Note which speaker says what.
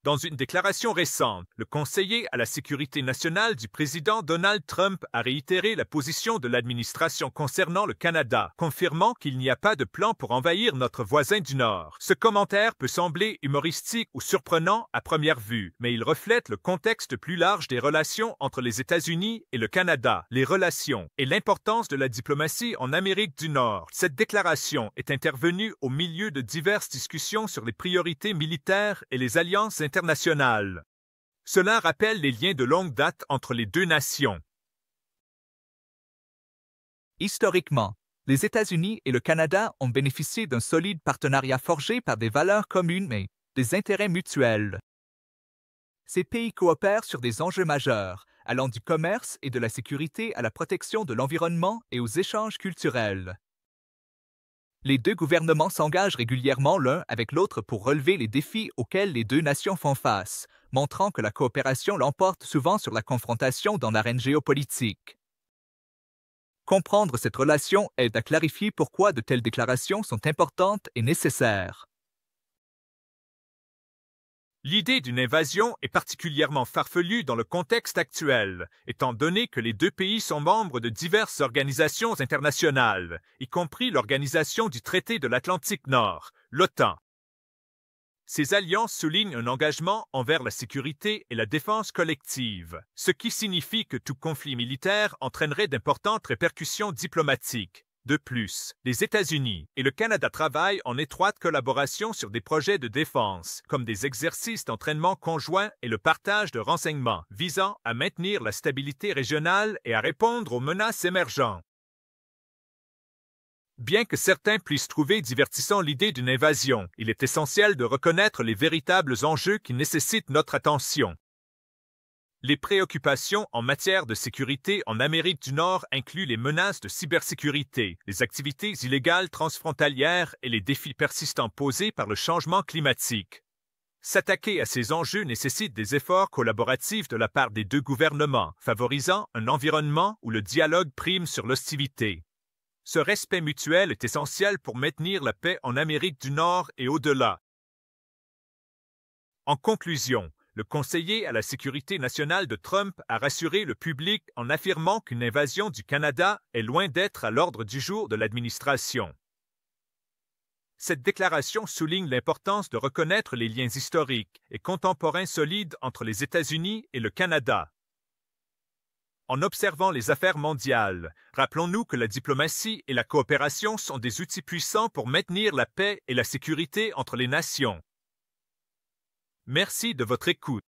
Speaker 1: Dans une déclaration récente, le conseiller à la sécurité nationale du président Donald Trump a réitéré la position de l'administration concernant le Canada, confirmant qu'il n'y a pas de plan pour envahir notre voisin du Nord. Ce commentaire peut sembler humoristique ou surprenant à première vue, mais il reflète le contexte plus large des relations entre les États-Unis et le Canada, les relations et l'importance de la diplomatie en Amérique du Nord. Cette déclaration est intervenue au milieu de diverses discussions sur les priorités militaires et les alliances internationales. Cela rappelle les liens de longue date entre les deux nations.
Speaker 2: Historiquement, les États-Unis et le Canada ont bénéficié d'un solide partenariat forgé par des valeurs communes et des intérêts mutuels. Ces pays coopèrent sur des enjeux majeurs, allant du commerce et de la sécurité à la protection de l'environnement et aux échanges culturels. Les deux gouvernements s'engagent régulièrement l'un avec l'autre pour relever les défis auxquels les deux nations font face, montrant que la coopération l'emporte souvent sur la confrontation dans l'arène géopolitique. Comprendre cette relation aide à clarifier pourquoi de telles déclarations sont importantes et nécessaires.
Speaker 1: L'idée d'une invasion est particulièrement farfelue dans le contexte actuel, étant donné que les deux pays sont membres de diverses organisations internationales, y compris l'Organisation du traité de l'Atlantique Nord, l'OTAN. Ces alliances soulignent un engagement envers la sécurité et la défense collective, ce qui signifie que tout conflit militaire entraînerait d'importantes répercussions diplomatiques. De plus, les États-Unis et le Canada travaillent en étroite collaboration sur des projets de défense, comme des exercices d'entraînement conjoints et le partage de renseignements visant à maintenir la stabilité régionale et à répondre aux menaces émergentes. Bien que certains puissent trouver divertissant l'idée d'une invasion, il est essentiel de reconnaître les véritables enjeux qui nécessitent notre attention. Les préoccupations en matière de sécurité en Amérique du Nord incluent les menaces de cybersécurité, les activités illégales transfrontalières et les défis persistants posés par le changement climatique. S'attaquer à ces enjeux nécessite des efforts collaboratifs de la part des deux gouvernements, favorisant un environnement où le dialogue prime sur l'hostilité. Ce respect mutuel est essentiel pour maintenir la paix en Amérique du Nord et au-delà. En conclusion, le conseiller à la sécurité nationale de Trump a rassuré le public en affirmant qu'une invasion du Canada est loin d'être à l'ordre du jour de l'administration. Cette déclaration souligne l'importance de reconnaître les liens historiques et contemporains solides entre les États-Unis et le Canada. En observant les affaires mondiales, rappelons-nous que la diplomatie et la coopération sont des outils puissants pour maintenir la paix et la sécurité entre les nations. Merci de votre écoute.